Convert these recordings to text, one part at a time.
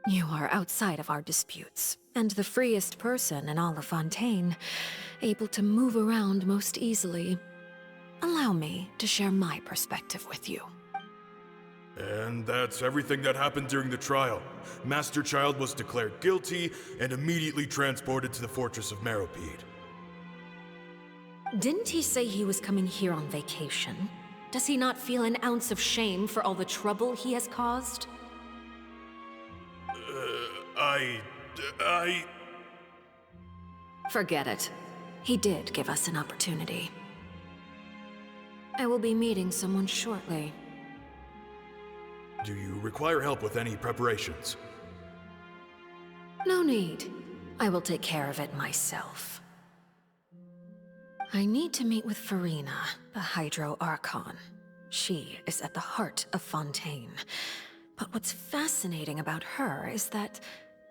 You are outside of our disputes, and the freest person in all of Fontaine, able to move around most easily. Allow me to share my perspective with you. And that's everything that happened during the trial. Master Child was declared guilty and immediately transported to the Fortress of Meropide. Didn't he say he was coming here on vacation? Does he not feel an ounce of shame for all the trouble he has caused? I... Forget it. He did give us an opportunity. I will be meeting someone shortly. Do you require help with any preparations? No need. I will take care of it myself. I need to meet with Furina, the Hydro Archon. She is at the heart of Fontaine. But what's fascinating about her is that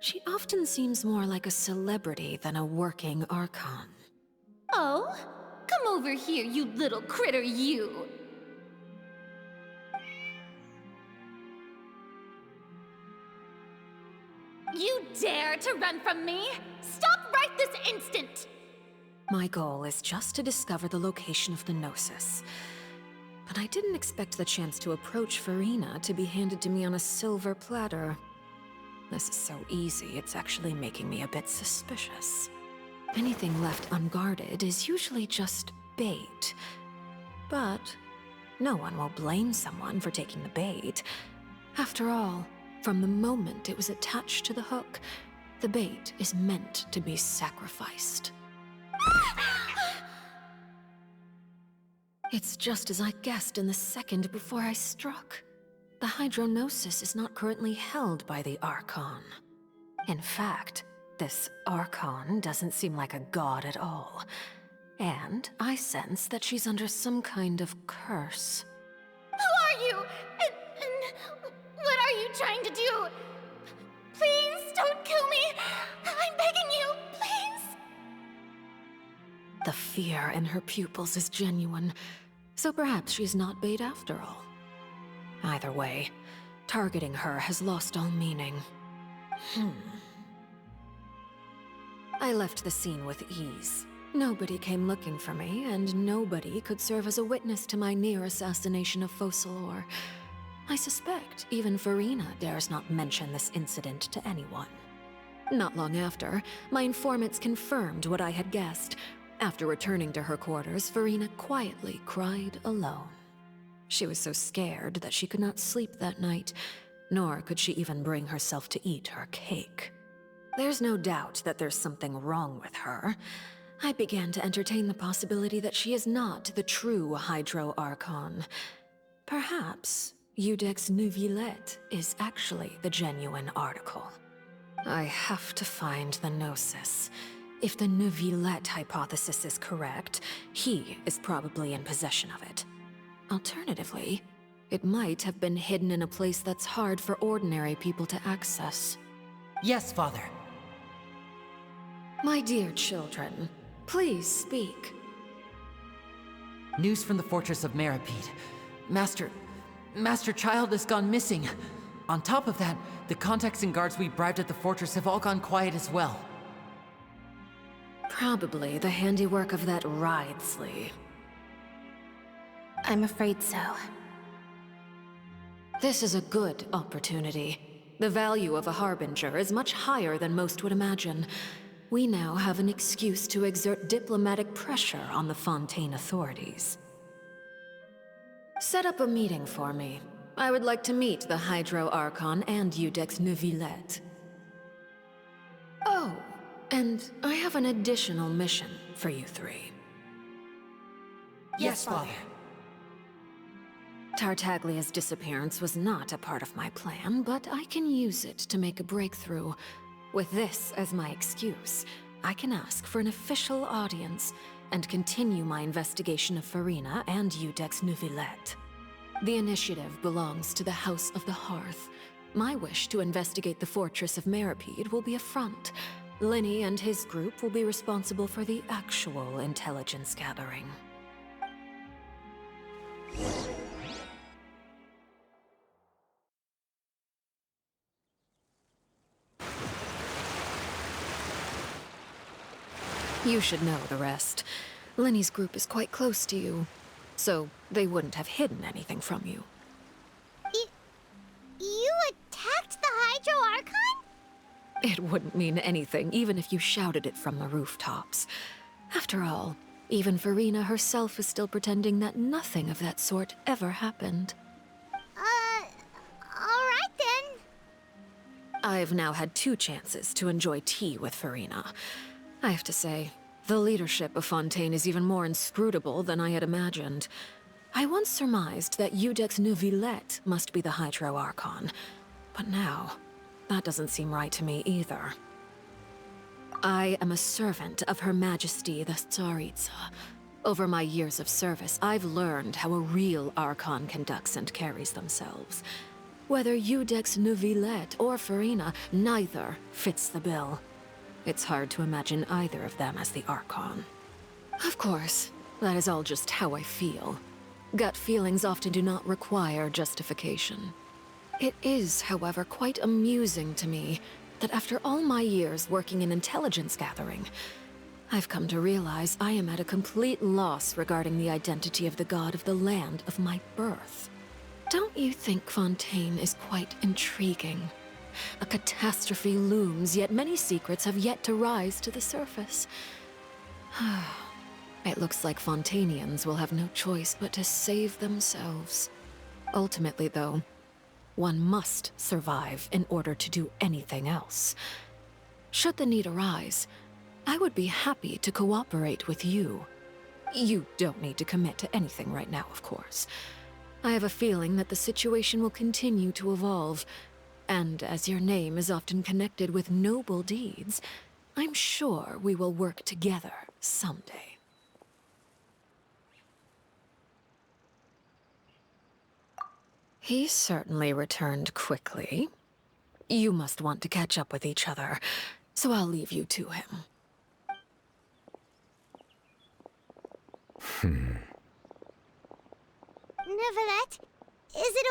she often seems more like a celebrity than a working Archon. Oh? Come over here, you little critter, you! You dare to run from me? Stop right this instant! My goal is just to discover the location of the Gnosis. But I didn't expect the chance to approach Furina to be handed to me on a silver platter. This is so easy, it's actually making me a bit suspicious. Anything left unguarded is usually just bait. But no one will blame someone for taking the bait. After all, from the moment it was attached to the hook, the bait is meant to be sacrificed. It's just as I guessed in the second before I struck. The Hydronosis is not currently held by the Archon. In fact, this Archon doesn't seem like a god at all. And I sense that she's under some kind of curse. Who are you? And what are you trying to do? Please don't kill me! I'm begging you, please! The fear in her pupils is genuine, so perhaps she's not bait after all. Either way, targeting her has lost all meaning. I left the scene with ease. Nobody came looking for me, and nobody could serve as a witness to my near assassination of Focalor. I suspect even Furina dares not mention this incident to anyone. Not long after, my informants confirmed what I had guessed. After returning to her quarters, Furina quietly cried alone. She was so scared that she could not sleep that night, nor could she even bring herself to eat her cake. There's no doubt that there's something wrong with her. I began to entertain the possibility that she is not the true Hydro Archon. Perhaps Iudex Neuvillette is actually the genuine article. I have to find the Gnosis. If the Neuvillette hypothesis is correct, he is probably in possession of it. Alternatively, it might have been hidden in a place that's hard for ordinary people to access. Yes, Father. My dear children, please speak. News from the Fortress of Meropide. Master Child has gone missing. On top of that, the contacts and guards we bribed at the fortress have all gone quiet as well. Probably the handiwork of that Ridesley. I'm afraid so. This is a good opportunity. The value of a Harbinger is much higher than most would imagine. We now have an excuse to exert diplomatic pressure on the Fontaine authorities. Set up a meeting for me. I would like to meet the Hydro Archon and Iudex Neuvillette. Oh, and I have an additional mission for you three. Yes, Father. Tartaglia's disappearance was not a part of my plan, but I can use it to make a breakthrough. With this as my excuse, I can ask for an official audience and continue my investigation of Furina and Iudex Neuvillette. The initiative belongs to the House of the Hearth. My wish to investigate the Fortress of Meropide will be a front. Linny and his group will be responsible for the actual intelligence gathering. You should know the rest. Lenny's group is quite close to you, so they wouldn't have hidden anything from you. You attacked the Hydro Archon? It wouldn't mean anything, even if you shouted it from the rooftops. After all, even Furina herself is still pretending that nothing of that sort ever happened. Alright then. I've now had 2 chances to enjoy tea with Furina. I have to say, the leadership of Fontaine is even more inscrutable than I had imagined. I once surmised that Iudex Neuvillette must be the Hydro Archon, but now, that doesn't seem right to me either. I am a servant of Her Majesty the Tsaritsa. Over my years of service, I've learned how a real Archon conducts and carries themselves. Whether Iudex Neuvillette or Furina, neither fits the bill. It's hard to imagine either of them as the Archon. Of course, that is all just how I feel. Gut feelings often do not require justification. It is, however, quite amusing to me that after all my years working in intelligence gathering, I've come to realize I am at a complete loss regarding the identity of the god of the land of my birth. Don't you think Fontaine is quite intriguing? A catastrophe looms, yet many secrets have yet to rise to the surface. It looks like Fontainians will have no choice but to save themselves. Ultimately, though, one must survive in order to do anything else. Should the need arise, I would be happy to cooperate with you. You don't need to commit to anything right now, of course. I have a feeling that the situation will continue to evolve, and as your name is often connected with noble deeds, I'm sure we will work together someday. He certainly returned quickly. You must want to catch up with each other, so I'll leave you to him. Neuvillette, is it